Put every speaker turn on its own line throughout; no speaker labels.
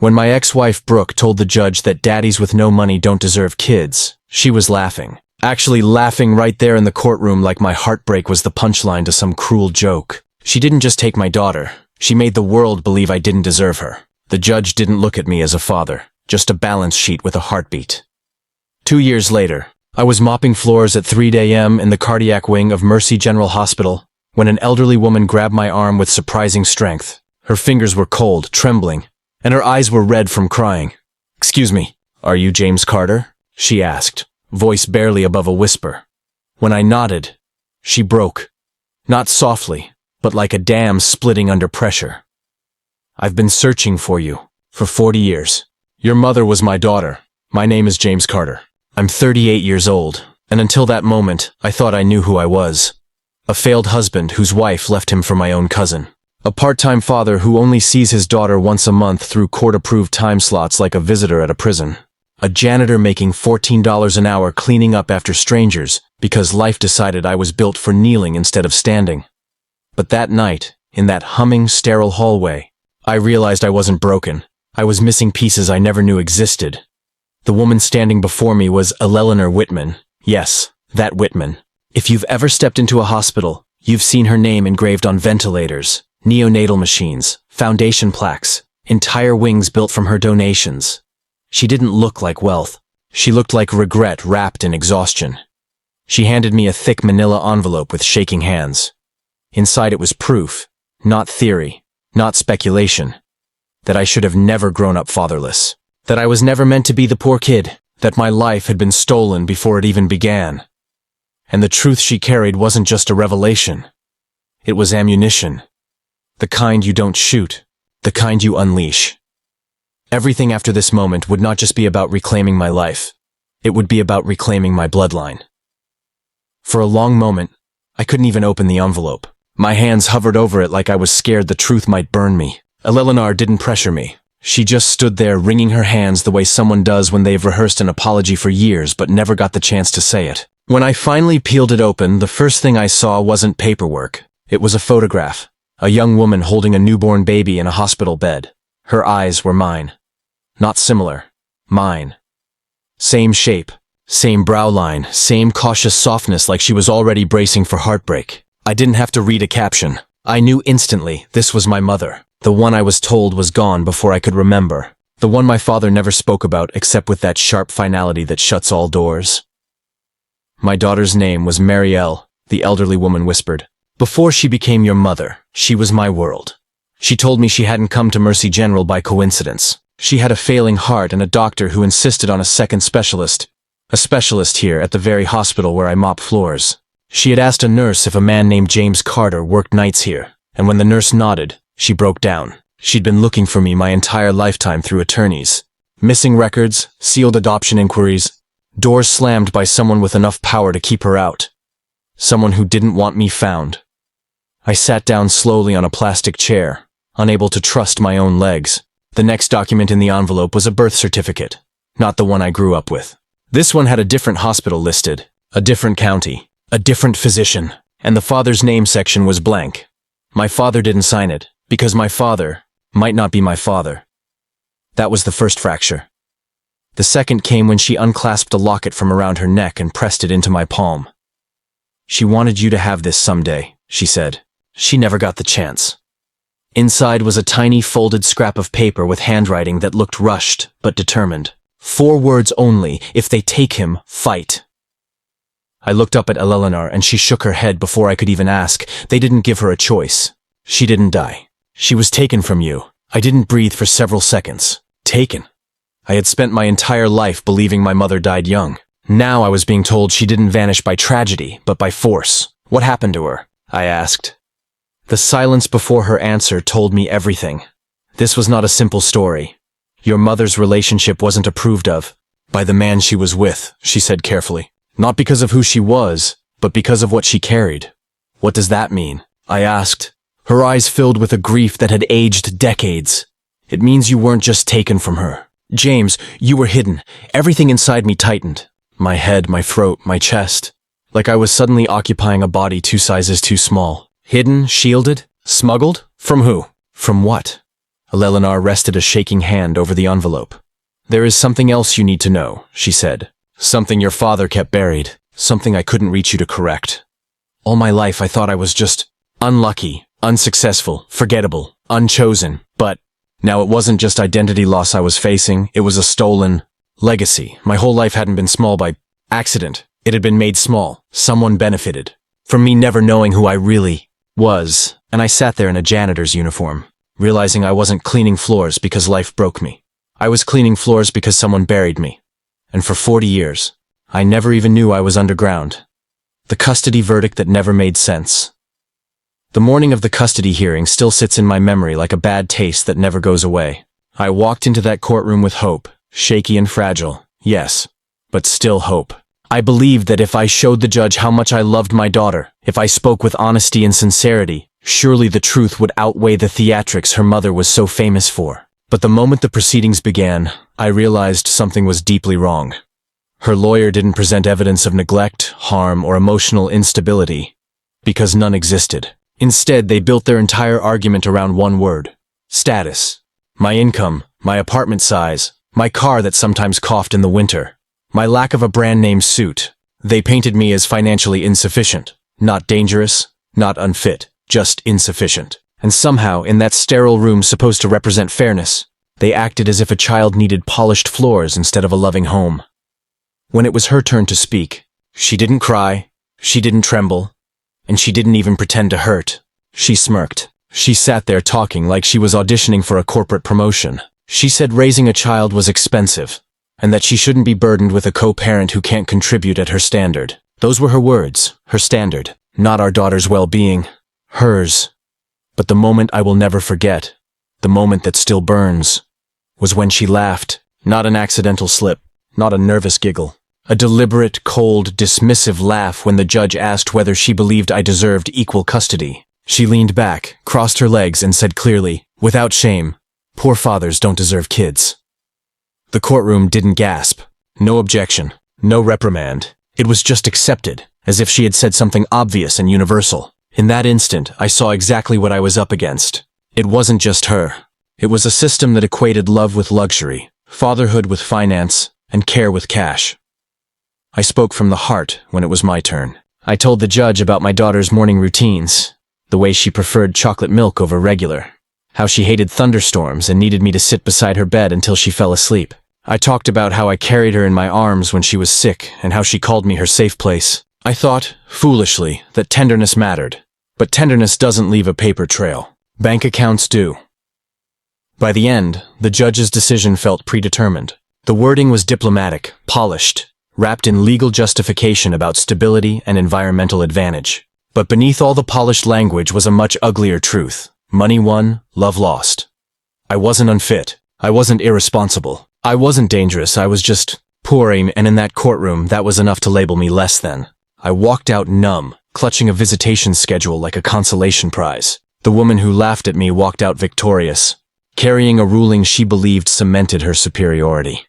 When my ex-wife Brooke told the judge that daddies with no money don't deserve kids, she was laughing. Actually laughing right there in the courtroom like my heartbreak was the punchline to some cruel joke. She didn't just take my daughter. She made the world believe I didn't deserve her. The judge didn't look at me as a father, just a balance sheet with a heartbeat. 2 years later, I was mopping floors at 3 a.m. in the cardiac wing of Mercy General Hospital when an elderly woman grabbed my arm with surprising strength. Her fingers were cold, trembling, and her eyes were red from crying. "Excuse me, are you James Carter?" she asked, voice barely above a whisper. When I nodded, she broke. Not softly, but like a dam splitting under pressure. "I've been searching for you for 40 years. Your mother was my daughter. My name is James Carter. I'm 38 years old, and until that moment, I thought I knew who I was. A failed husband whose wife left him for my own cousin. A part-time father who only sees his daughter once a month through court-approved time slots like a visitor at a prison. A janitor making $14 an hour cleaning up after strangers because life decided I was built for kneeling instead of standing. But that night, in that humming, sterile hallway, I realized I wasn't broken. I was missing pieces I never knew existed. The woman standing before me was Eleanor Whitman. Yes, that Whitman. If you've ever stepped into a hospital, you've seen her name engraved on ventilators, neonatal machines, foundation plaques, entire wings built from her donations. She didn't look like wealth. She looked like regret wrapped in exhaustion. She handed me a thick manila envelope with shaking hands. Inside it was proof, not theory, not speculation, that I should have never grown up fatherless. That I was never meant to be the poor kid, that my life had been stolen before it even began. And the truth she carried wasn't just a revelation. It was ammunition. The kind you don't shoot, the kind you unleash. Everything after this moment would not just be about reclaiming my life. It would be about reclaiming my bloodline. For a long moment, I couldn't even open the envelope. My hands hovered over it like I was scared the truth might burn me. Eleanor didn't pressure me. She just stood there wringing her hands the way someone does when they've rehearsed an apology for years but never got the chance to say it. When I finally peeled it open, the first thing I saw wasn't paperwork. It was a photograph. A young woman holding a newborn baby in a hospital bed. Her eyes were mine. Not similar. Mine. Same shape. Same brow line. Same cautious softness like she was already bracing for heartbreak. I didn't have to read a caption. I knew instantly this was my mother. The one I was told was gone before I could remember. The one my father never spoke about except with that sharp finality that shuts all doors. My daughter's name was Marielle, the elderly woman whispered. Before she became your mother, she was my world. She told me she hadn't come to Mercy General by coincidence. She had a failing heart and a doctor who insisted on a second specialist. A specialist here at the very hospital where I mop floors. She had asked a nurse if a man named James Carter worked nights here, and when the nurse nodded, she broke down. She'd been looking for me my entire lifetime through attorneys. Missing records, sealed adoption inquiries, doors slammed by someone with enough power to keep her out. Someone who didn't want me found. I sat down slowly on a plastic chair, unable to trust my own legs. The next document in the envelope was a birth certificate, not the one I grew up with. This one had a different hospital listed, a different county, a different physician, and the father's name section was blank. My father didn't sign it. Because my father might not be my father. That was the first fracture. The second came when she unclasped a locket from around her neck and pressed it into my palm. She wanted you to have this someday, she said. She never got the chance. Inside was a tiny folded scrap of paper with handwriting that looked rushed but determined. 4 words only: if they take him, fight. I looked up at Eleanor and she shook her head before I could even ask. They didn't give her a choice. She didn't die. She was taken from you. I didn't breathe for several seconds. Taken. I had spent my entire life believing my mother died young. Now I was being told she didn't vanish by tragedy, but by force. What happened to her? I asked. The silence before her answer told me everything. This was not a simple story. Your mother's relationship wasn't approved of by the man she was with, she said carefully. Not because of who she was, but because of what she carried. What does that mean? I asked. Her eyes filled with a grief that had aged decades. It means you weren't just taken from her. James, you were hidden. Everything inside me tightened. My head, my throat, my chest. Like I was suddenly occupying a body 2 sizes too small. Hidden, shielded, smuggled? From who? From what? Eleanor rested a shaking hand over the envelope. "There is something else you need to know," she said. "Something your father kept buried. Something I couldn't reach you to correct. All my life I thought I was just unlucky, unsuccessful, forgettable, unchosen, but now it wasn't just identity loss I was facing, it was a stolen legacy. My whole life hadn't been small by accident. It had been made small. Someone benefited from me never knowing who I really was, and I sat there in a janitor's uniform, realizing I wasn't cleaning floors because life broke me. I was cleaning floors because someone buried me. And for 40 years, I never even knew I was underground. The custody verdict that never made sense. The morning of the custody hearing still sits in my memory like a bad taste that never goes away. I walked into that courtroom with hope, shaky and fragile, yes, but still hope. I believed that if I showed the judge how much I loved my daughter, if I spoke with honesty and sincerity, surely the truth would outweigh the theatrics her mother was so famous for. But the moment the proceedings began, I realized something was deeply wrong. Her lawyer didn't present evidence of neglect, harm, or emotional instability, because none existed. Instead, they built their entire argument around one word: status. My income, my apartment size, my car that sometimes coughed in the winter, my lack of a brand-name suit. They painted me as financially insufficient, not dangerous, not unfit, just insufficient. And somehow, in that sterile room supposed to represent fairness, they acted as if a child needed polished floors instead of a loving home. When it was her turn to speak, she didn't cry, she didn't tremble, and she didn't even pretend to hurt. She smirked. She sat there talking like she was auditioning for a corporate promotion. She said raising a child was expensive, and that she shouldn't be burdened with a co-parent who can't contribute at her standard. Those were her words, her standard, not our daughter's well-being, hers. But the moment I will never forget, the moment that still burns, was when she laughed, not an accidental slip, not a nervous giggle. A deliberate, cold, dismissive laugh when the judge asked whether she believed I deserved equal custody. She leaned back, crossed her legs, and said clearly, without shame, "Poor fathers don't deserve kids." The courtroom didn't gasp. No objection. No reprimand. It was just accepted, as if she had said something obvious and universal. In that instant, I saw exactly what I was up against. It wasn't just her. It was a system that equated love with luxury, fatherhood with finance, and care with cash. I spoke from the heart when it was my turn. I told the judge about my daughter's morning routines, the way she preferred chocolate milk over regular, how she hated thunderstorms and needed me to sit beside her bed until she fell asleep. I talked about how I carried her in my arms when she was sick and how she called me her safe place. I thought, foolishly, that tenderness mattered. But tenderness doesn't leave a paper trail. Bank accounts do. By the end, the judge's decision felt predetermined. The wording was diplomatic, polished, wrapped in legal justification about stability and environmental advantage. But beneath all the polished language was a much uglier truth. Money won, love lost. I wasn't unfit. I wasn't irresponsible. I wasn't dangerous. I was just poor, and in that courtroom, that was enough to label me less than. I walked out numb, clutching a visitation schedule like a consolation prize. The woman who laughed at me walked out victorious, carrying a ruling she believed cemented her superiority.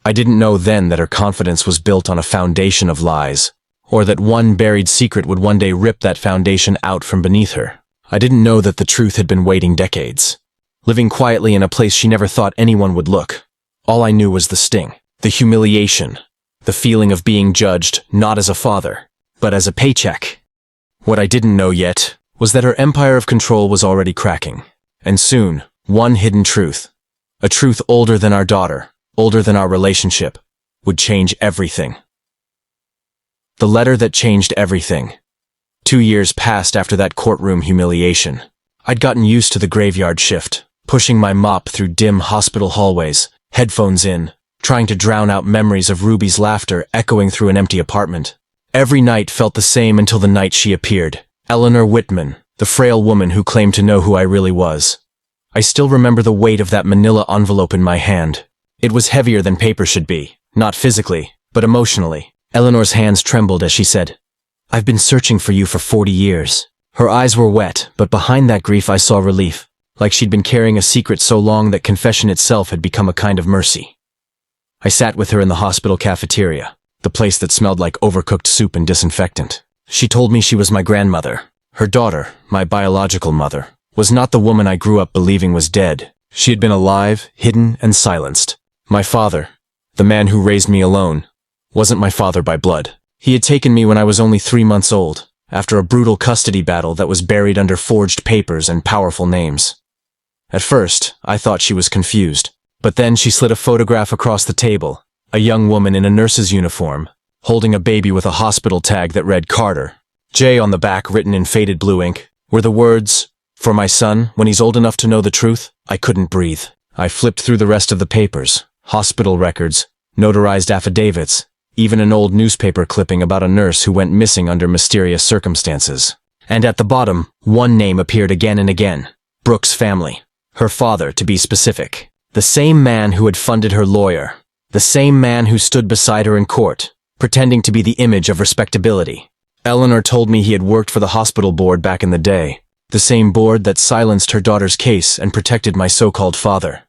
I didn't know then that her confidence was built on a foundation of lies, or that one buried secret would one day rip that foundation out from beneath her. I didn't know that the truth had been waiting decades, living quietly in a place she never thought anyone would look. All I knew was the sting, the humiliation, the feeling of being judged not as a father, but as a paycheck. What I didn't know yet was that her empire of control was already cracking. And soon, one hidden truth, a truth older than our daughter, older than our relationship, would change everything. The letter that changed everything. 2 years passed after that courtroom humiliation. I'd gotten used to the graveyard shift, pushing my mop through dim hospital hallways, headphones in, trying to drown out memories of Ruby's laughter echoing through an empty apartment. Every night felt the same until the night she appeared. Eleanor Whitman, the frail woman who claimed to know who I really was. I still remember the weight of that manila envelope in my hand. It was heavier than paper should be, not physically, but emotionally. Eleanor's hands trembled as she said, "I've been searching for you for 40 years. Her eyes were wet, but behind that grief I saw relief, like she'd been carrying a secret so long that confession itself had become a kind of mercy. I sat with her in the hospital cafeteria, the place that smelled like overcooked soup and disinfectant. She told me she was my grandmother. Her daughter, my biological mother, was not the woman I grew up believing was dead. She had been alive, hidden, and silenced. My father, the man who raised me alone, wasn't my father by blood. He had taken me when I was only 3 months old, after a brutal custody battle that was buried under forged papers and powerful names. At first, I thought she was confused, but then she slid a photograph across the table, a young woman in a nurse's uniform, holding a baby with a hospital tag that read Carter. J on the back, written in faded blue ink, were the words, "For my son, when he's old enough to know the truth." I couldn't breathe. I flipped through the rest of the papers, hospital records, notarized affidavits, even an old newspaper clipping about a nurse who went missing under mysterious circumstances. And at the bottom, one name appeared again and again. Brooke's family. Her father, to be specific. The same man who had funded her lawyer. The same man who stood beside her in court, pretending to be the image of respectability. Eleanor told me he had worked for the hospital board back in the day, the same board that silenced her daughter's case and protected my so-called father.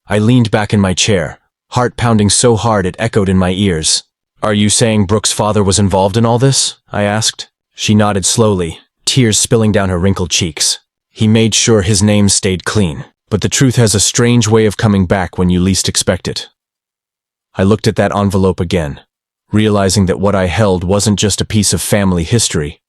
I leaned back in my chair, heart pounding so hard it echoed in my ears. "Are you saying Brooke's father was involved in all this?" I asked. She nodded slowly, tears spilling down her wrinkled cheeks. "He made sure his name stayed clean, but the truth has a strange way of coming back when you least expect it." I looked at that envelope again, realizing that what I held wasn't just a piece of family history.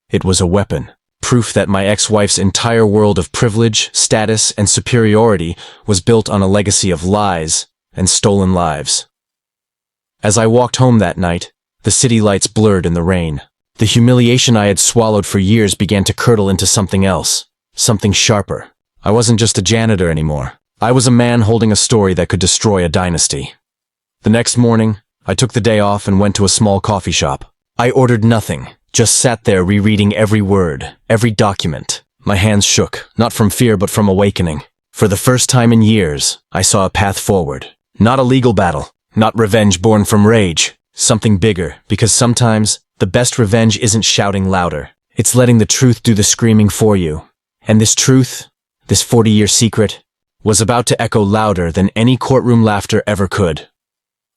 It was a weapon, proof that my ex-wife's entire world of privilege, status, and superiority was built on a legacy of lies and stolen lives. As I walked home that night, the city lights blurred in the rain. The humiliation I had swallowed for years began to curdle into something else, something sharper. I wasn't just a janitor anymore. I was a man holding a story that could destroy a dynasty. The next morning, I took the day off and went to a small coffee shop. I ordered nothing, just sat there rereading every word, every document. My hands shook, not from fear but from awakening. For the first time in years, I saw a path forward. Not a legal battle, not revenge born from rage. Something bigger, because sometimes, the best revenge isn't shouting louder. It's letting the truth do the screaming for you. And this truth, this 40-year secret, was about to echo louder than any courtroom laughter ever could.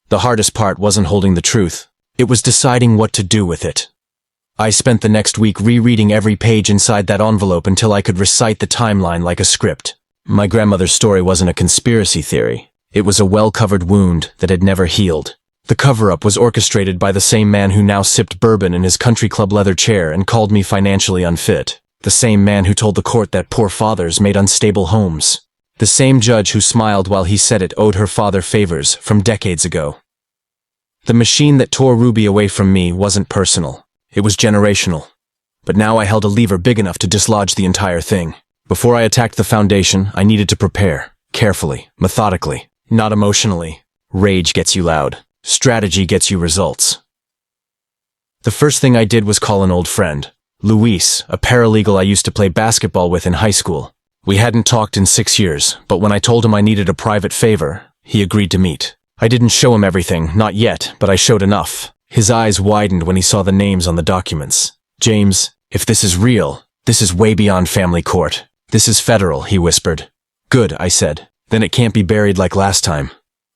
The hardest part wasn't holding the truth. It was deciding what to do with it. I spent the next week rereading every page inside that envelope until I could recite the timeline like a script. My grandmother's story wasn't a conspiracy theory. It was a well-covered wound that had never healed. The cover-up was orchestrated by the same man who now sipped bourbon in his country club leather chair and called me financially unfit. The same man who told the court that poor fathers made unstable homes. The same judge who smiled while he said it owed her father favors from decades ago. The machine that tore Ruby away from me wasn't personal. It was generational. But now I held a lever big enough to dislodge the entire thing. Before I attacked the foundation, I needed to prepare. Carefully, methodically, not emotionally. Rage gets you loud. Strategy gets you results. The first thing I did was call an old friend, Luis, a paralegal I used to play basketball with in high school. We hadn't talked in 6 years, but when I told him I needed a private favor, he agreed to meet. I didn't show him everything, not yet, but I showed enough. His eyes widened when he saw the names on the documents. "James, if this is real, this is way beyond family court. This is federal," he whispered. "Good," I said. "Then it can't be buried like last time."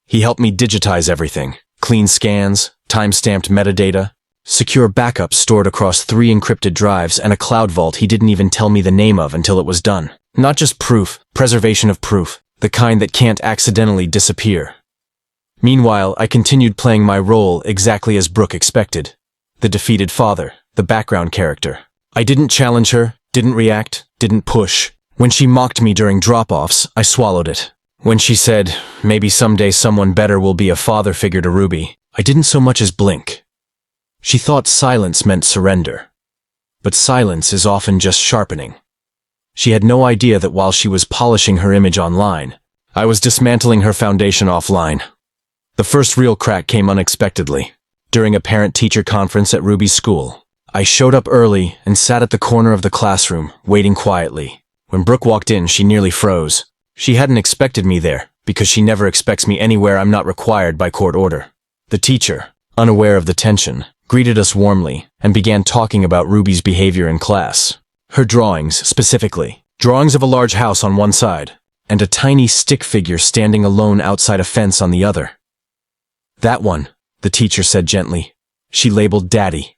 He helped me digitize everything. Clean scans, time-stamped metadata, secure backups stored across 3 encrypted drives, and a cloud vault he didn't even tell me the name of until it was done. Not just proof, preservation of proof, the kind that can't accidentally disappear. Meanwhile, I continued playing my role exactly as Brooke expected. The defeated father, the background character. I didn't challenge her, didn't react, didn't push. When she mocked me during drop-offs, I swallowed it. When she said, maybe someday someone better will be a father figure to Ruby, I didn't so much as blink. She thought silence meant surrender. But silence is often just sharpening. She had no idea that while she was polishing her image online, I was dismantling her foundation offline. The first real crack came unexpectedly. During a parent-teacher conference at Ruby's school, I showed up early and sat at the corner of the classroom, waiting quietly. When Brooke walked in, she nearly froze. She hadn't expected me there, because she never expects me anywhere I'm not required by court order. The teacher, unaware of the tension, greeted us warmly and began talking about Ruby's behavior in class. Her drawings, specifically. Drawings of a large house on one side, and a tiny stick figure standing alone outside a fence on the other. "That one," the teacher said gently. She labeled Daddy.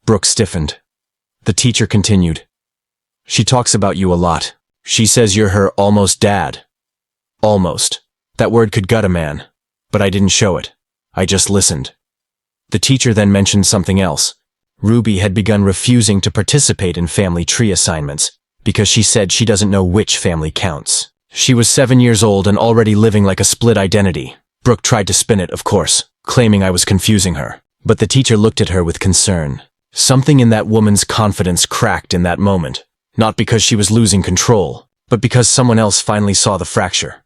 Brooke stiffened. The teacher continued. "She talks about you a lot. She says you're her almost dad. Almost. That word could gut a man. But I didn't show it. I just listened. The teacher then mentioned something else. Ruby had begun refusing to participate in family tree assignments because she said she doesn't know which family counts. She was 7 years old and already living like a split identity. Brooke tried to spin it, of course, claiming I was confusing her. But the teacher looked at her with concern. Something in that woman's confidence cracked in that moment. Not because she was losing control, but because someone else finally saw the fracture.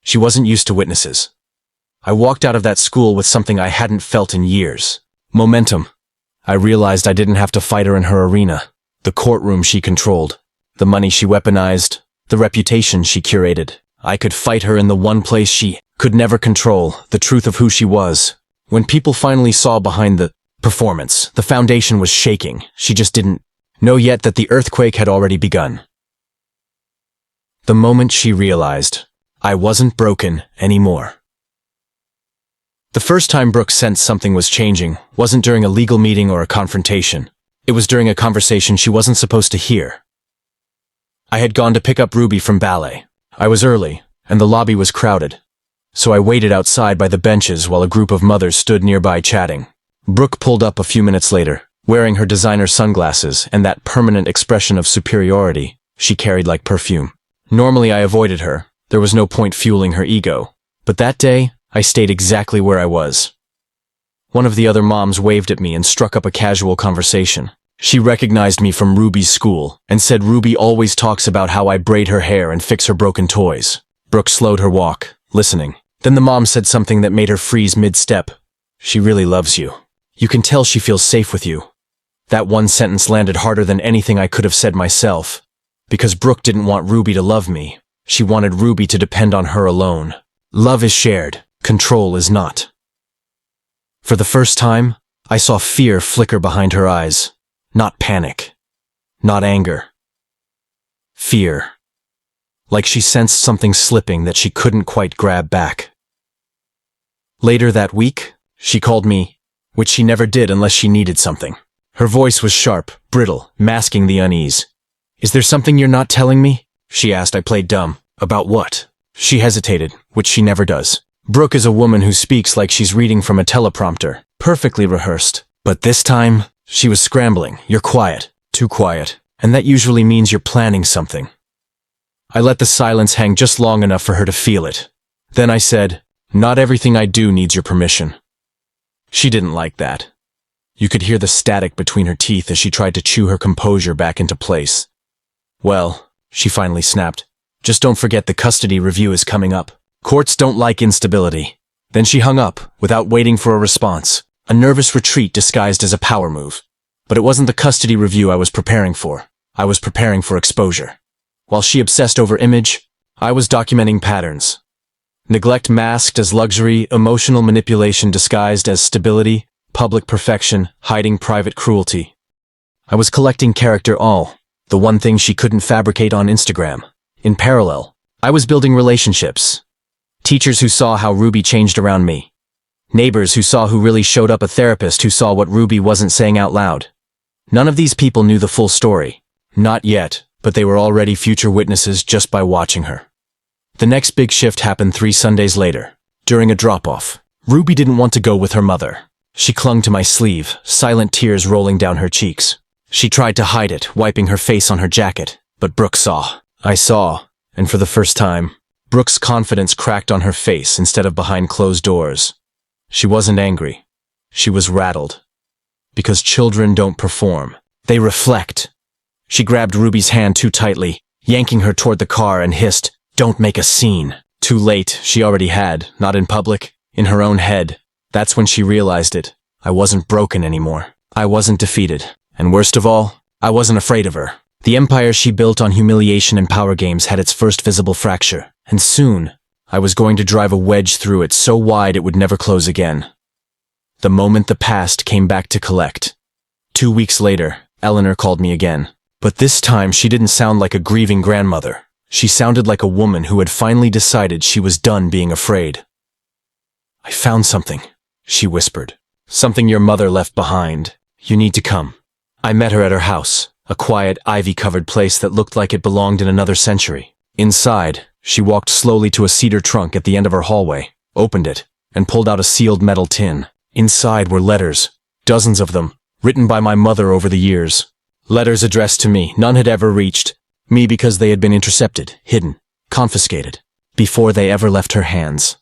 She wasn't used to witnesses. I walked out of that school with something I hadn't felt in years. Momentum. I realized I didn't have to fight her in her arena. The courtroom she controlled. The money she weaponized. The reputation she curated. I could fight her in the one place she could never control, the truth of who she was. When people finally saw behind the performance, the foundation was shaking. She just didn't know yet that the earthquake had already begun. The moment she realized, I wasn't broken anymore. The first time Brooke sensed something was changing wasn't during a legal meeting or a confrontation. It was during a conversation she wasn't supposed to hear. I had gone to pick up Ruby from ballet. I was early, and the lobby was crowded. So I waited outside by the benches while a group of mothers stood nearby chatting. Brooke pulled up a few minutes later, wearing her designer sunglasses and that permanent expression of superiority she carried like perfume. Normally I avoided her. There was no point fueling her ego. But that day, I stayed exactly where I was. One of the other moms waved at me and struck up a casual conversation. She recognized me from Ruby's school and said Ruby always talks about how I braid her hair and fix her broken toys. Brooke slowed her walk, listening. Then the mom said something that made her freeze mid-step. She really loves you. You can tell she feels safe with you. That one sentence landed harder than anything I could have said myself. Because Brooke didn't want Ruby to love me. She wanted Ruby to depend on her alone. Love is shared. Control is not. For the first time, I saw fear flicker behind her eyes. Not panic. Not anger. Fear. Like she sensed something slipping that she couldn't quite grab back. Later that week, she called me, which she never did unless she needed something. Her voice was sharp, brittle, masking the unease. Is there something you're not telling me? She asked. I played dumb. About what? She hesitated, which she never does. Brooke is a woman who speaks like she's reading from a teleprompter, perfectly rehearsed. But this time, she was scrambling. You're quiet. Too quiet. And that usually means you're planning something. I let the silence hang just long enough for her to feel it. Then I said, not everything I do needs your permission. She didn't like that. You could hear the static between her teeth as she tried to chew her composure back into place. Well, she finally snapped. Just don't forget the custody review is coming up. Courts don't like instability. Then she hung up, without waiting for a response. A nervous retreat disguised as a power move. But it wasn't the custody review I was preparing for. I was preparing for exposure. While she obsessed over image, I was documenting patterns. Neglect masked as luxury, emotional manipulation disguised as stability, public perfection, hiding private cruelty. I was collecting character all, the one thing she couldn't fabricate on Instagram. In parallel, I was building relationships. Teachers who saw how Ruby changed around me. Neighbors who saw who really showed up, a therapist who saw what Ruby wasn't saying out loud. None of these people knew the full story. Not yet, but they were already future witnesses just by watching her. The next big shift happened 3 Sundays later, during a drop-off. Ruby didn't want to go with her mother. She clung to my sleeve, silent tears rolling down her cheeks. She tried to hide it, wiping her face on her jacket, but Brooke saw. I saw, and for the first time, Brooke's confidence cracked on her face instead of behind closed doors. She wasn't angry. She was rattled. Because children don't perform. They reflect. She grabbed Ruby's hand too tightly, yanking her toward the car and hissed, "Don't make a scene." Too late, she already had, not in public, in her own head. That's when she realized it. I wasn't broken anymore. I wasn't defeated. And worst of all, I wasn't afraid of her. The empire she built on humiliation and power games had its first visible fracture. And soon, I was going to drive a wedge through it so wide it would never close again. The moment the past came back to collect. 2 weeks later, Eleanor called me again. But this time she didn't sound like a grieving grandmother. She sounded like a woman who had finally decided she was done being afraid. "I found something," she whispered. "Something your mother left behind. You need to come." I met her at her house, a quiet, ivy-covered place that looked like it belonged in another century. Inside, she walked slowly to a cedar trunk at the end of her hallway, opened it, and pulled out a sealed metal tin. Inside were letters, dozens of them, written by my mother over the years. Letters addressed to me. None had ever reached me because they had been intercepted, hidden, confiscated, before they ever left her hands.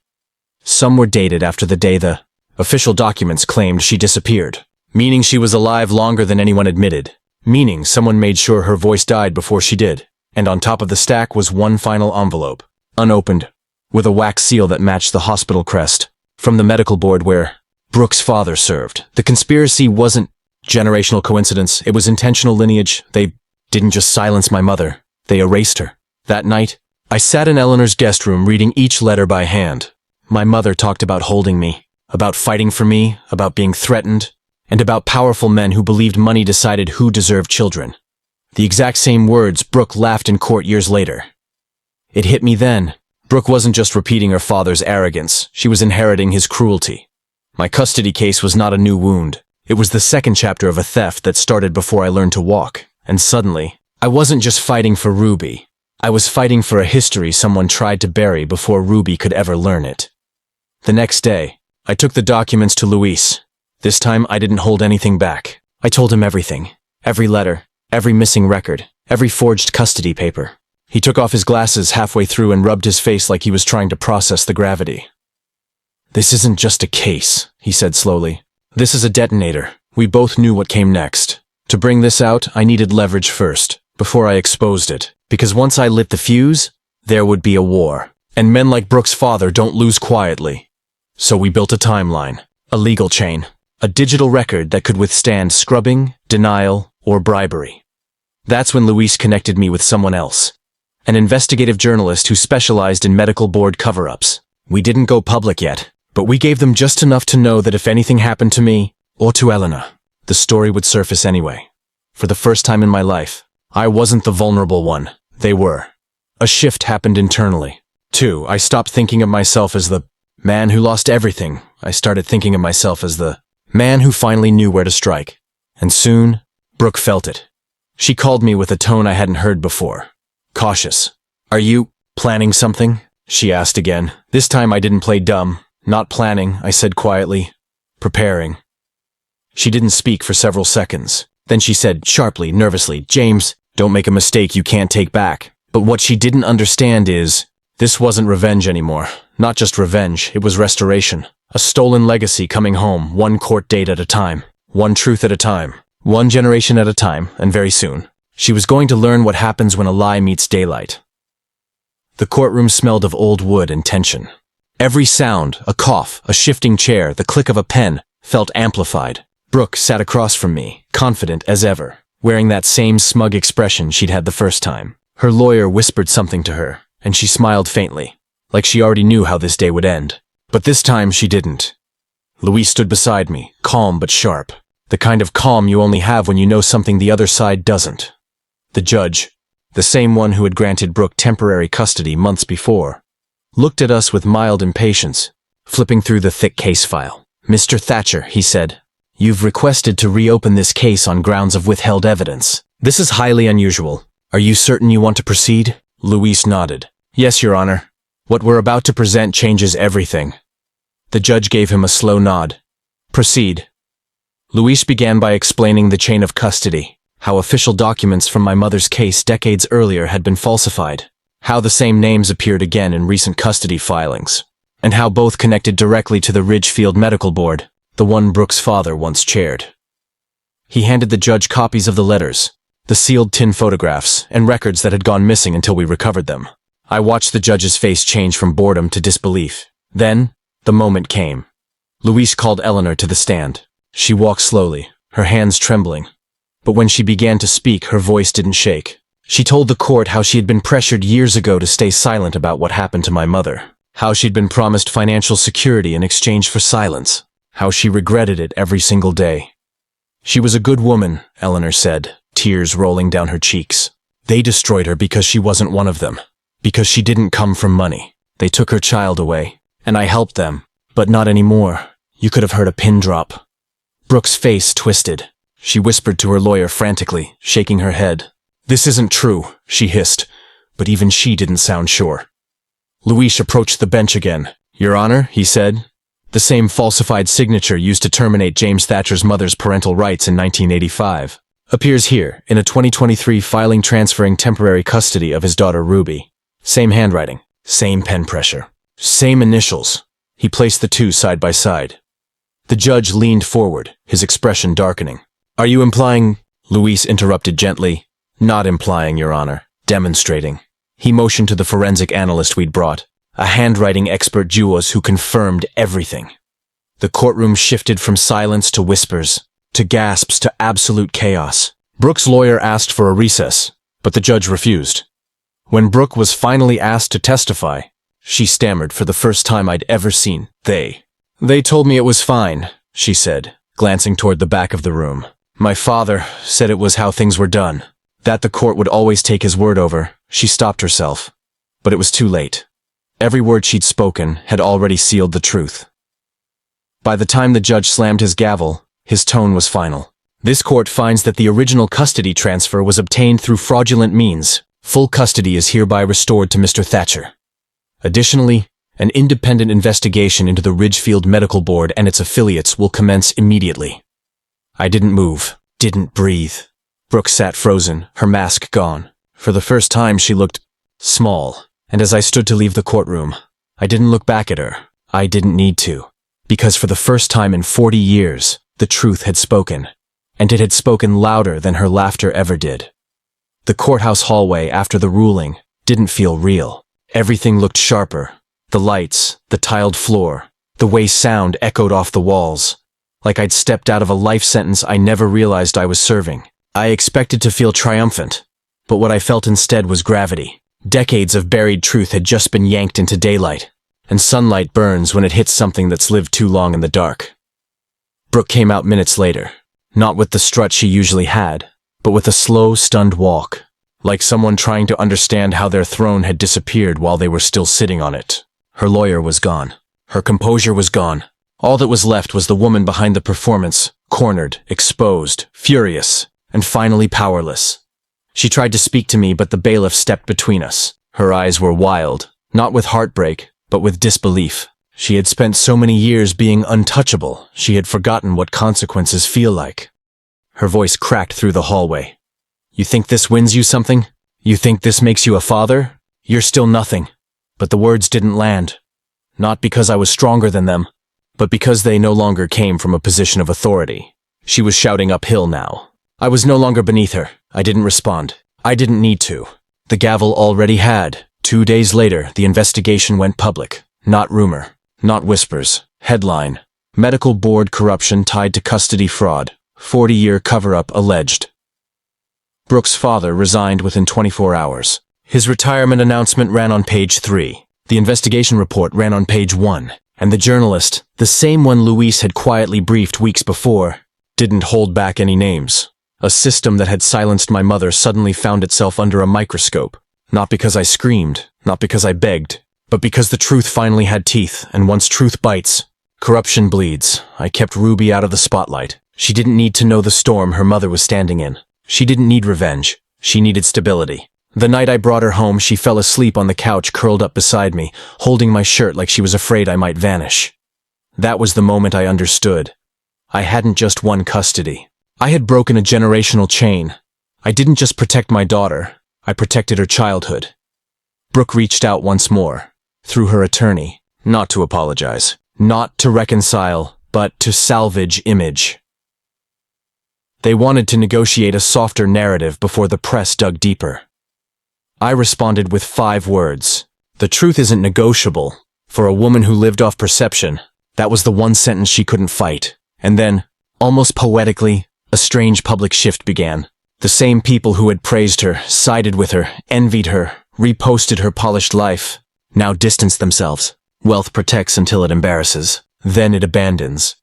Some were dated after the day the official documents claimed she disappeared, meaning she was alive longer than anyone admitted, meaning someone made sure her voice died before she did. And on top of the stack was one final envelope, unopened, with a wax seal that matched the hospital crest, from the medical board where Brooke's father served. The conspiracy wasn't generational coincidence, it was intentional lineage. They didn't just silence my mother, they erased her. That night, I sat in Eleanor's guest room reading each letter by hand. My mother talked about holding me, about fighting for me, about being threatened, and about powerful men who believed money decided who deserved children. The exact same words Brooke laughed in court years later. It hit me then. Brooke wasn't just repeating her father's arrogance, she was inheriting his cruelty. My custody case was not a new wound. It was the second chapter of a theft that started before I learned to walk. And suddenly, I wasn't just fighting for Ruby. I was fighting for a history someone tried to bury before Ruby could ever learn it. The next day, I took the documents to Luis. This time, I didn't hold anything back. I told him everything. Every letter, every missing record, every forged custody paper. He took off his glasses halfway through and rubbed his face like he was trying to process the gravity. "This isn't just a case," he said slowly. "This is a detonator. We both knew what came next. To bring this out, I needed leverage first, before I exposed it. Because once I lit the fuse, there would be a war. And men like Brooke's father don't lose quietly. So we built a timeline, a legal chain, a digital record that could withstand scrubbing, denial, or bribery. That's when Luis connected me with someone else, an investigative journalist who specialized in medical board cover-ups. We didn't go public yet, but we gave them just enough to know that if anything happened to me, or to Elena, the story would surface anyway. For the first time in my life, I wasn't the vulnerable one. They were. A shift happened internally. 2. I stopped thinking of myself as the man who lost everything. I started thinking of myself as the man who finally knew where to strike. And soon, Brooke felt it. She called me with a tone I hadn't heard before. Cautious. "Are you planning something?" she asked again. This time I didn't play dumb. "Not planning," I said quietly. "Preparing." She didn't speak for several seconds. Then she said sharply, nervously, "James, don't make a mistake you can't take back." But what she didn't understand is, this wasn't revenge anymore. Not just revenge, it was restoration. A stolen legacy coming home, one court date at a time, one truth at a time, one generation at a time, and very soon, she was going to learn what happens when a lie meets daylight. The courtroom smelled of old wood and tension. Every sound, a cough, a shifting chair, the click of a pen, felt amplified. Brooke sat across from me, confident as ever, wearing that same smug expression she'd had the first time. Her lawyer whispered something to her, and she smiled faintly, like she already knew how this day would end. But this time she didn't. Luis stood beside me, calm but sharp. The kind of calm you only have when you know something the other side doesn't. The judge, the same one who had granted Brooke temporary custody months before, looked at us with mild impatience, flipping through the thick case file. "Mr. Thatcher," he said, "you've requested to reopen this case on grounds of withheld evidence. This is highly unusual. Are you certain you want to proceed?" Luis nodded. "Yes, Your Honor. What we're about to present changes everything." The judge gave him a slow nod. "Proceed." Luis began by explaining the chain of custody, how official documents from my mother's case decades earlier had been falsified, how the same names appeared again in recent custody filings, and how both connected directly to the Ridgefield Medical Board, the one Brooke's father once chaired. He handed the judge copies of the letters, the sealed tin photographs, and records that had gone missing until we recovered them. I watched the judge's face change from boredom to disbelief. Then, the moment came. Luis called Eleanor to the stand. She walked slowly, her hands trembling. But when she began to speak, her voice didn't shake. She told the court how she had been pressured years ago to stay silent about what happened to my mother, how she'd been promised financial security in exchange for silence, how she regretted it every single day. She was a good woman, Eleanor said, tears rolling down her cheeks. They destroyed her because she wasn't one of them, because she didn't come from money. They took her child away, and I helped them, but not anymore. You could have heard a pin drop. Brooke's face twisted. She whispered to her lawyer frantically, shaking her head. "This isn't true," she hissed, but even she didn't sound sure. Luis approached the bench again. "Your Honor," he said. "The same falsified signature used to terminate James Thatcher's mother's parental rights in 1985 appears here in a 2023 filing transferring temporary custody of his daughter Ruby. Same handwriting, same pen pressure, same initials." He placed the two side by side. The judge leaned forward, his expression darkening. "Are you implying?" Luis interrupted gently. "Not implying, Your Honor. Demonstrating." He motioned to the forensic analyst we'd brought, a handwriting expert Juos who confirmed everything. The courtroom shifted from silence to whispers, to gasps to absolute chaos. Brooke's lawyer asked for a recess, but the judge refused. When Brooke was finally asked to testify, she stammered for the first time I'd ever seen. They told me it was fine," she said, glancing toward the back of the room. "My father said it was how things were done, that the court would always take his word over." She stopped herself, but it was too late. Every word she'd spoken had already sealed the truth. By the time the judge slammed his gavel, his tone was final. "This court finds that the original custody transfer was obtained through fraudulent means. Full custody is hereby restored to Mr. Thatcher. Additionally, an independent investigation into the Ridgefield Medical Board and its affiliates will commence immediately." I didn't move, didn't breathe. Brooke sat frozen, her mask gone. For the first time she looked small, and as I stood to leave the courtroom, I didn't look back at her. I didn't need to, because for the first time in 40 years, the truth had spoken, and it had spoken louder than her laughter ever did. The courthouse hallway after the ruling didn't feel real. Everything looked sharper. The lights, the tiled floor, the way sound echoed off the walls, like I'd stepped out of a life sentence I never realized I was serving. I expected to feel triumphant, but what I felt instead was gravity. Decades of buried truth had just been yanked into daylight, and sunlight burns when it hits something that's lived too long in the dark. Brooke came out minutes later, not with the strut she usually had, but with a slow, stunned walk, like someone trying to understand how their throne had disappeared while they were still sitting on it. Her lawyer was gone. Her composure was gone. All that was left was the woman behind the performance, cornered, exposed, furious, and finally powerless. She tried to speak to me, but the bailiff stepped between us. Her eyes were wild, not with heartbreak, but with disbelief. She had spent so many years being untouchable, she had forgotten what consequences feel like. Her voice cracked through the hallway. "You think this wins you something? You think this makes you a father? You're still nothing." But the words didn't land. Not because I was stronger than them, but because they no longer came from a position of authority. She was shouting uphill now. I was no longer beneath her. I didn't respond. I didn't need to. The gavel already had. 2 days later, the investigation went public. Not rumor. Not whispers. Headline: Medical Board corruption tied to custody fraud. 40-year cover-up alleged. Brooke's father resigned within 24 hours. His retirement announcement ran on page 3. The investigation report ran on page 1. And the journalist, the same one Luis had quietly briefed weeks before, didn't hold back any names. A system that had silenced my mother suddenly found itself under a microscope. Not because I screamed, not because I begged, but because the truth finally had teeth, and once truth bites, corruption bleeds. I kept Ruby out of the spotlight. She didn't need to know the storm her mother was standing in. She didn't need revenge. She needed stability. The night I brought her home, she fell asleep on the couch curled up beside me, holding my shirt like she was afraid I might vanish. That was the moment I understood. I hadn't just won custody. I had broken a generational chain. I didn't just protect my daughter. I protected her childhood. Brooke reached out once more, through her attorney, not to apologize, not to reconcile, but to salvage image. They wanted to negotiate a softer narrative before the press dug deeper. I responded with 5 words. The truth isn't negotiable. For a woman who lived off perception, that was the one sentence she couldn't fight. And then, almost poetically, a strange public shift began. The same people who had praised her, sided with her, envied her, reposted her polished life, now distanced themselves. Wealth protects until it embarrasses. Then it abandons.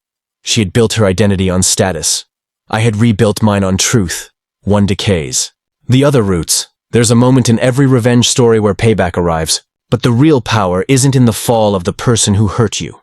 She had built her identity on status. I had rebuilt mine on truth. One decays. The other roots. There's a moment in every revenge story where payback arrives. But the real power isn't in the fall of the person who hurt you.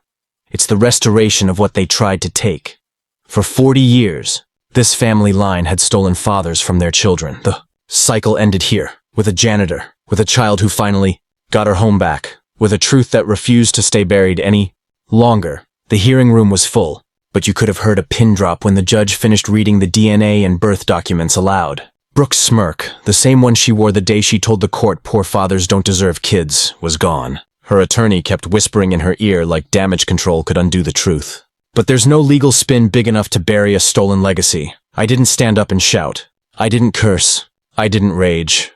It's the restoration of what they tried to take. For 40 years, This family line had stolen fathers from their children. The cycle ended here, with a janitor, with a child who finally got her home back, with a truth that refused to stay buried any longer. The hearing room was full, but you could have heard a pin drop when the judge finished reading the DNA and birth documents aloud. Brooke's smirk, the same one she wore the day she told the court poor fathers don't deserve kids, was gone. Her attorney kept whispering in her ear like damage control could undo the truth. But there's no legal spin big enough to bury a stolen legacy. I didn't stand up and shout. I didn't curse. I didn't rage.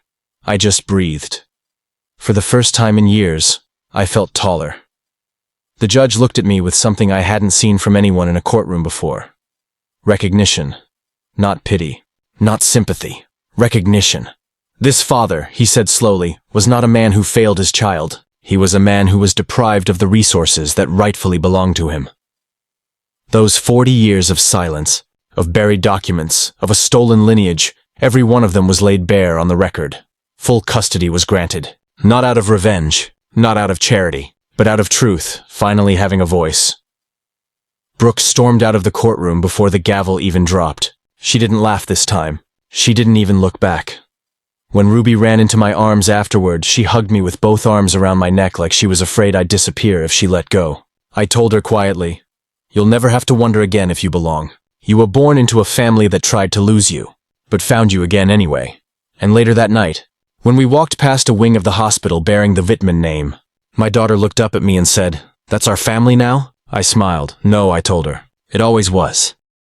I just breathed. For the first time in years, I felt taller. The judge looked at me with something I hadn't seen from anyone in a courtroom before. Recognition. Not pity. Not sympathy. Recognition. This father, he said slowly, was not a man who failed his child. He was a man who was deprived of the resources that rightfully belonged to him. Those 40 years of silence, of buried documents, of a stolen lineage, every one of them was laid bare on the record. Full custody was granted. Not out of revenge, not out of charity, but out of truth, finally having a voice. Brooke stormed out of the courtroom before the gavel even dropped. She didn't laugh this time. She didn't even look back. When Ruby ran into my arms afterward, she hugged me with both arms around my neck like she was afraid I'd disappear if she let go. I told her quietly, "You'll never have to wonder again if you belong. You were born into a family that tried to lose you, but found you again anyway." And later that night, when we walked past a wing of the hospital bearing the Wittmann name, my daughter looked up at me and said, "That's our family now?" I smiled. "No," I told her. "It always was."